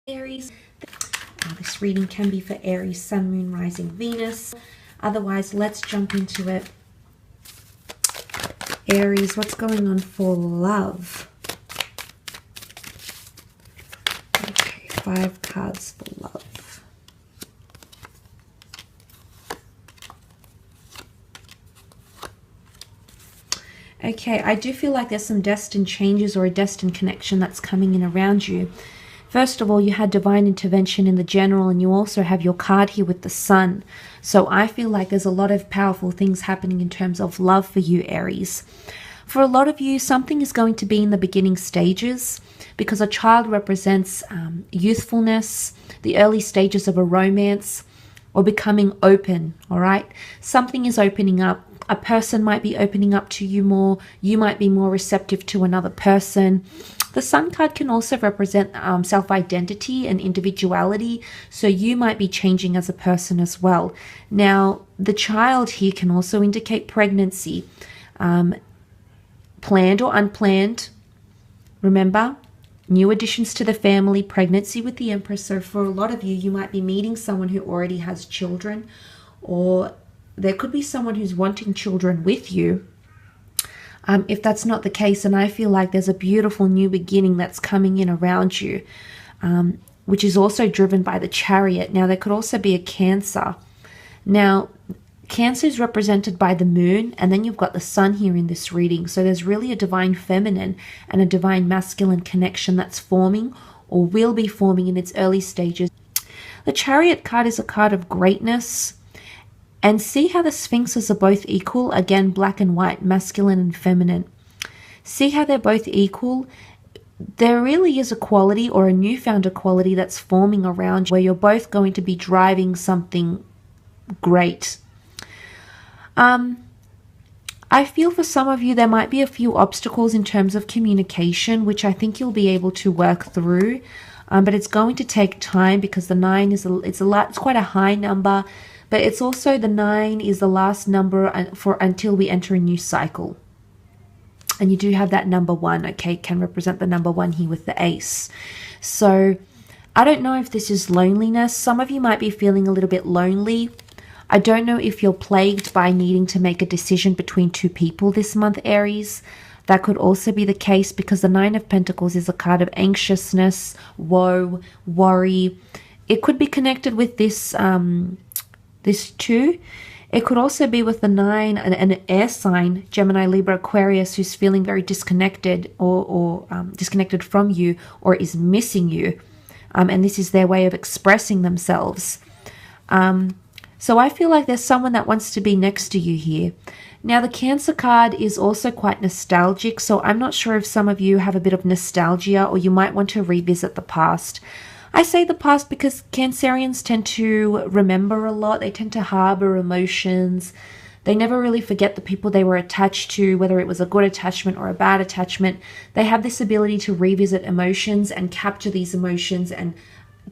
Aries. This reading can be for Aries, Sun, Moon, Rising, Venus. Otherwise, let's jump into it. Aries, what's going on for love? Okay, 5 cards for love. Okay, I do feel like there's some destined changes or a destined connection that's coming in around you. First of all, you had divine intervention in the general, and you also have your card here with the sun. So I feel like there's a lot of powerful things happening in terms of love for you, Aries. For a lot of you, something is going to be in the beginning stages because a child represents youthfulness, the early stages of a romance, or becoming open, all right? Something is opening up. A person might be opening up to you more. You might be more receptive to another person. The Sun card can also represent self-identity and individuality, so you might be changing as a person as well. Now, the child here can also indicate pregnancy, planned or unplanned. Remember, new additions to the family, pregnancy with the Empress. So for a lot of you, you might be meeting someone who already has children, or there could be someone who's wanting children with you. If that's not the case, and I feel like there's a beautiful new beginning that's coming in around you, which is also driven by the Chariot. Now, there could also be a Cancer. Now, Cancer is represented by the moon, and then you've got the sun here in this reading. So there's really a divine feminine and a divine masculine connection that's forming or will be forming in its early stages. The Chariot card is a card of greatness. And see how the Sphinxes are both equal? Again, black and white, masculine and feminine. See how they're both equal? There really is a quality or a newfound equality that's forming around you where you're both going to be driving something great. I feel for some of you there might be a few obstacles in terms of communication, which I think you'll be able to work through. But it's going to take time because the 9 is it's quite a high number. But it's also the 9 is the last number for until we enter a new cycle. And you do have that number 1, okay, can represent the number 1 here with the Ace. So I don't know if this is loneliness. Some of you might be feeling a little bit lonely. I don't know if you're plagued by needing to make a decision between 2 people this month, Aries. That could also be the case because the 9 of Pentacles is a card of anxiousness, woe, worry. It could be connected with this this 2. It could also be with the 9 an air sign, Gemini, Libra, Aquarius, who's feeling very disconnected or disconnected from you or is missing you. And this is their way of expressing themselves. So I feel like there's someone that wants to be next to you here. Now, the Cancer card is also quite nostalgic. So I'm not sure if some of you have a bit of nostalgia or you might want to revisit the past. I say the past because Cancerians tend to remember a lot. They tend to harbor emotions. They never really forget the people they were attached to, whether it was a good attachment or a bad attachment. They have this ability to revisit emotions and capture these emotions and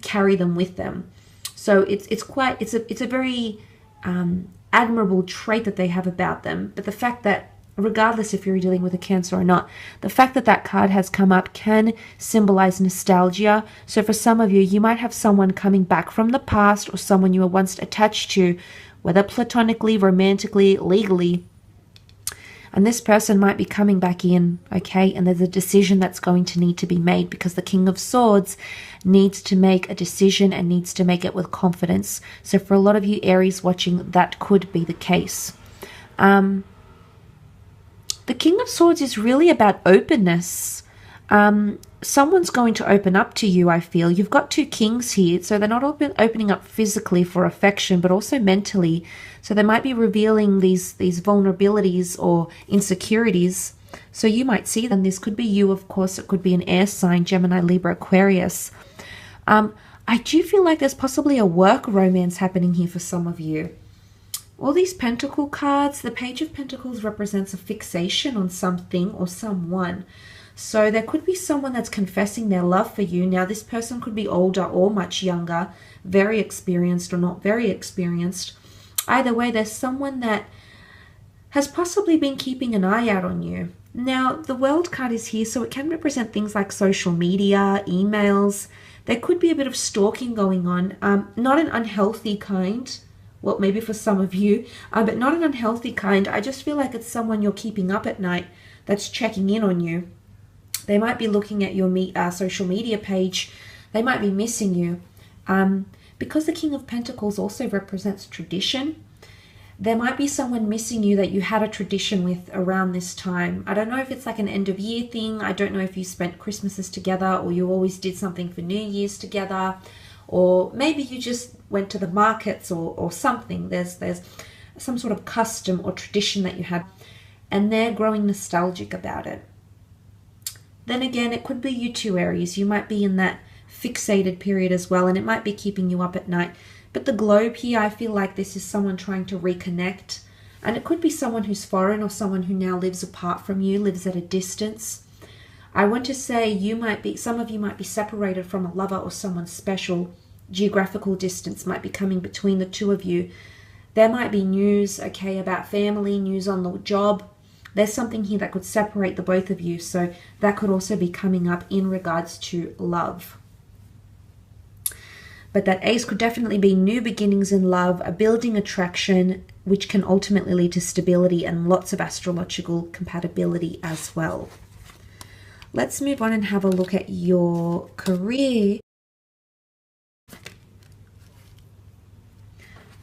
carry them with them. So it's a very admirable trait that they have about them. But the fact that, regardless if you're dealing with a Cancer or not, the fact that that card has come up can symbolize nostalgia. So for some of you, you might have someone coming back from the past or someone you were once attached to, whether platonically, romantically, legally. And this person might be coming back in, okay? And there's a decision that's going to need to be made because the King of Swords needs to make a decision and needs to make it with confidence. So for a lot of you Aries watching, that could be the case. The King of Swords is really about openness. Someone's going to open up to you, I feel. You've got 2 kings here, so they're not opening up physically for affection, but also mentally. So they might be revealing these vulnerabilities or insecurities. So you might see them. This could be you, of course. It could be an air sign, Gemini, Libra, Aquarius. I do feel like there's possibly a work romance happening here for some of you. All these Pentacle cards, the Page of Pentacles represents a fixation on something or someone. So there could be someone that's confessing their love for you. Now, this person could be older or much younger, very experienced or not very experienced. Either way, there's someone that has possibly been keeping an eye out on you. Now, the World card is here, so it can represent things like social media, emails, There could be a bit of stalking going on, not an unhealthy kind. Well, maybe for some of you, but not an unhealthy kind. I just feel like it's someone you're keeping up at night that's checking in on you. They might be looking at your social media page. They might be missing you. Because the King of Pentacles also represents tradition, there might be someone missing you that you had a tradition with around this time. I don't know if it's like an end of year thing. I don't know if you spent Christmases together or you always did something for New Year's together. Or maybe you just went to the markets or something. There's some sort of custom or tradition that you had, and they're growing nostalgic about it. Then again, it could be you too, Aries. You might be in that fixated period as well, and it might be keeping you up at night. But the globe here, I feel like this is someone trying to reconnect. And it could be someone who's foreign or someone who now lives apart from you, lives at a distance. I want to say some of you might be separated from a lover or someone special. Geographical distance might be coming between the two of you. There might be news, okay, about family, news on the job. There's something here that could separate the both of you. So that could also be coming up in regards to love. But that ace could definitely be new beginnings in love, a building attraction, which can ultimately lead to stability and lots of astrological compatibility as well. Let's move on and have a look at your career.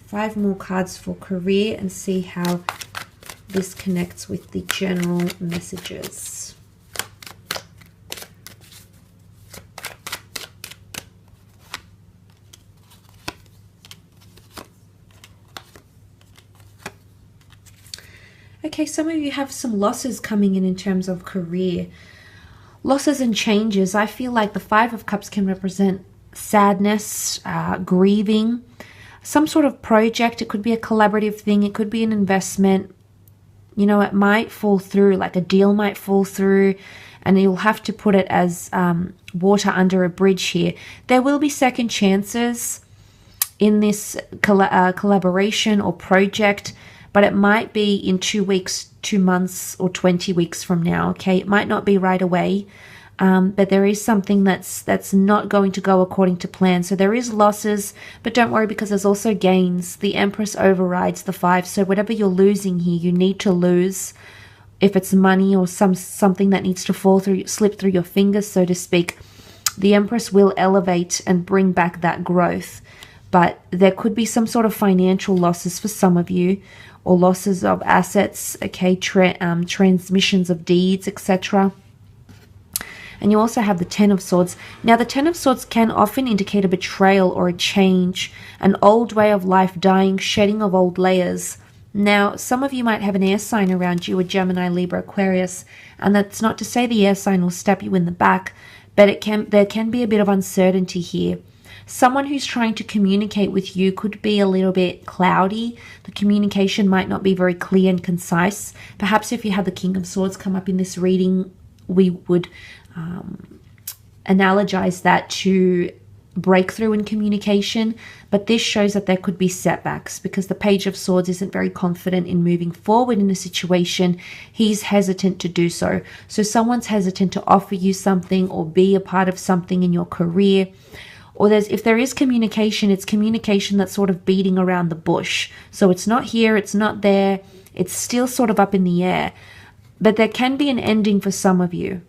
5 more cards for career and see how this connects with the general messages. Okay, some of you have some losses coming in terms of career. Losses and changes. I feel like the 5 of Cups can represent sadness, grieving, some sort of project. It could be a collaborative thing. It could be an investment. You know, it might fall through, like a deal might fall through, and you'll have to put it as water under a bridge here. There will be second chances in this collaboration or project, but it might be in 2 weeks, 2 months, or 20 weeks from now, okay? It might not be right away, but there is something that's not going to go according to plan. So there is losses, but don't worry because there's also gains. The Empress overrides the 5, so whatever you're losing here, you need to lose. If it's money or something that needs to slip through your fingers, so to speak, the Empress will elevate and bring back that growth. But there could be some sort of financial losses for some of you, or losses of assets, okay, transmissions of deeds, etc. And you also have the 10 of Swords. Now, the 10 of Swords can often indicate a betrayal or a change, an old way of life dying, shedding of old layers. Now, some of you might have an air sign around you, a Gemini, Libra, Aquarius, and that's not to say the air sign will stab you in the back, but there can be a bit of uncertainty here. Someone who's trying to communicate with you could be a little bit cloudy. The communication might not be very clear and concise. Perhaps if you had the King of Swords come up in this reading, we would analogize that to breakthrough in communication. But this shows that there could be setbacks because the Page of Swords isn't very confident in moving forward in a situation. He's hesitant to do so. So someone's hesitant to offer you something or be a part of something in your career. Or if there is communication, it's communication that's sort of beating around the bush. So it's not here, it's not there, it's still sort of up in the air. But there can be an ending for some of you.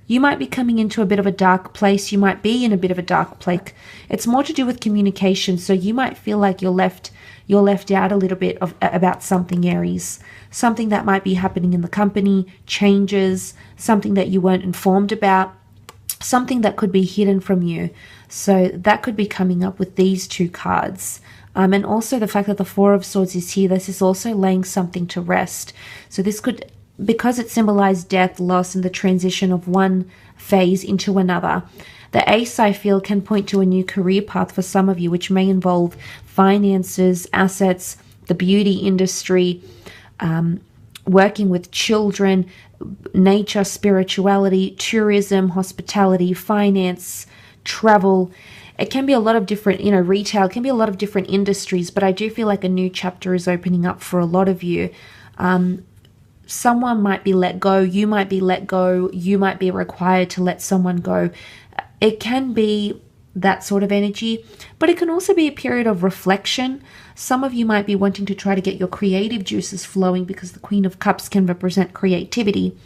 You might be coming into a bit of a dark place. You might be in a bit of a dark place. It's more to do with communication. So you might feel like you're left out a little bit about something, Aries. Something that might be happening in the company, changes, something that you weren't informed about. Something that could be hidden from you. So that could be coming up with these 2 cards. And also the fact that the 4 of Swords is here, this is also laying something to rest. So this could, because it symbolized death, loss, and the transition of one phase into another. The Ace, I feel, can point to a new career path for some of you, which may involve finances, assets, the beauty industry, working with children, nature, spirituality, tourism, hospitality, finance, travel. It can be a lot of different, retail, it can be a lot of different industries, but I do feel like a new chapter is opening up for a lot of you. Someone might be let go, you might be let go, you might be required to let someone go. It can be that sort of energy, but it can also be a period of reflection. Some of you might be wanting to try to get your creative juices flowing because the Queen of Cups can represent creativity.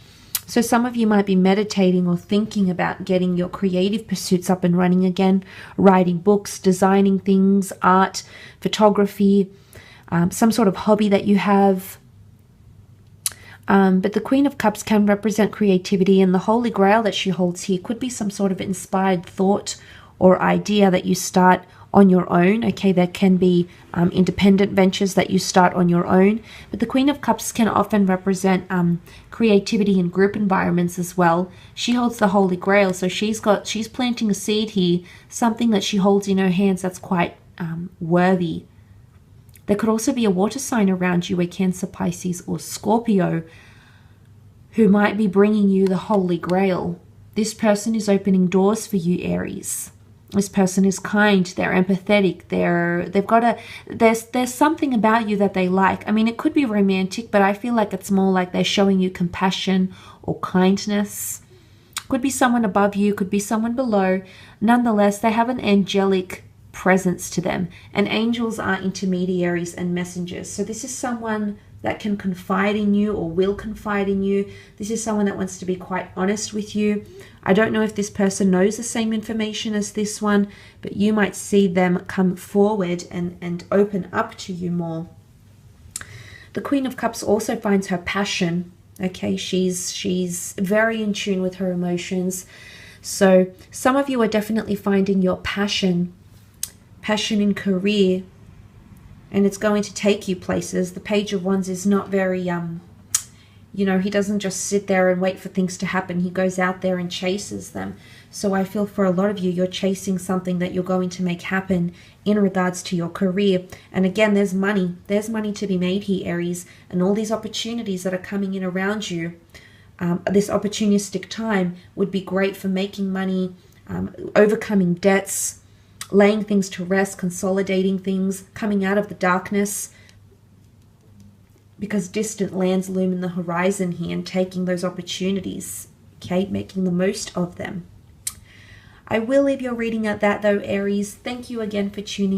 So some of you might be meditating or thinking about getting your creative pursuits up and running again, writing books, designing things, art, photography, some sort of hobby that you have. But the Queen of Cups can represent creativity, and the Holy Grail that she holds here could be some sort of inspired thought or idea that you start on your own. Okay, there can be independent ventures that you start on your own, but the Queen of Cups can often represent creativity in group environments as well. She holds the Holy Grail, so she's planting a seed here, something that she holds in her hands that's quite worthy. There could also be a water sign around you, a Cancer, Pisces, or Scorpio, who might be bringing you the Holy Grail. This person is opening doors for you, Aries. This person is kind, they're empathetic, there's something about you that they like. I mean, it could be romantic, but I feel like it's more like they're showing you compassion or kindness. Could be someone above you, could be someone below. Nonetheless, they have an angelic presence to them, and angels are intermediaries and messengers. So this is someone that can confide in you or will confide in you. This is someone that wants to be quite honest with you. I don't know if this person knows the same information as this one, but you might see them come forward and open up to you more. The Queen of Cups also finds her passion. Okay, she's very in tune with her emotions. So some of you are definitely finding your passion in career, and it's going to take you places. The Page of Wands is not very, he doesn't just sit there and wait for things to happen. He goes out there and chases them. So I feel for a lot of you, you're chasing something that you're going to make happen in regards to your career. And again, there's money. There's money to be made here, Aries. And all these opportunities that are coming in around you, this opportunistic time would be great for making money, overcoming debts, laying things to rest, consolidating things, coming out of the darkness, because distant lands loom in the horizon here, and taking those opportunities, okay, making the most of them. I will leave your reading at that though, Aries. Thank you again for tuning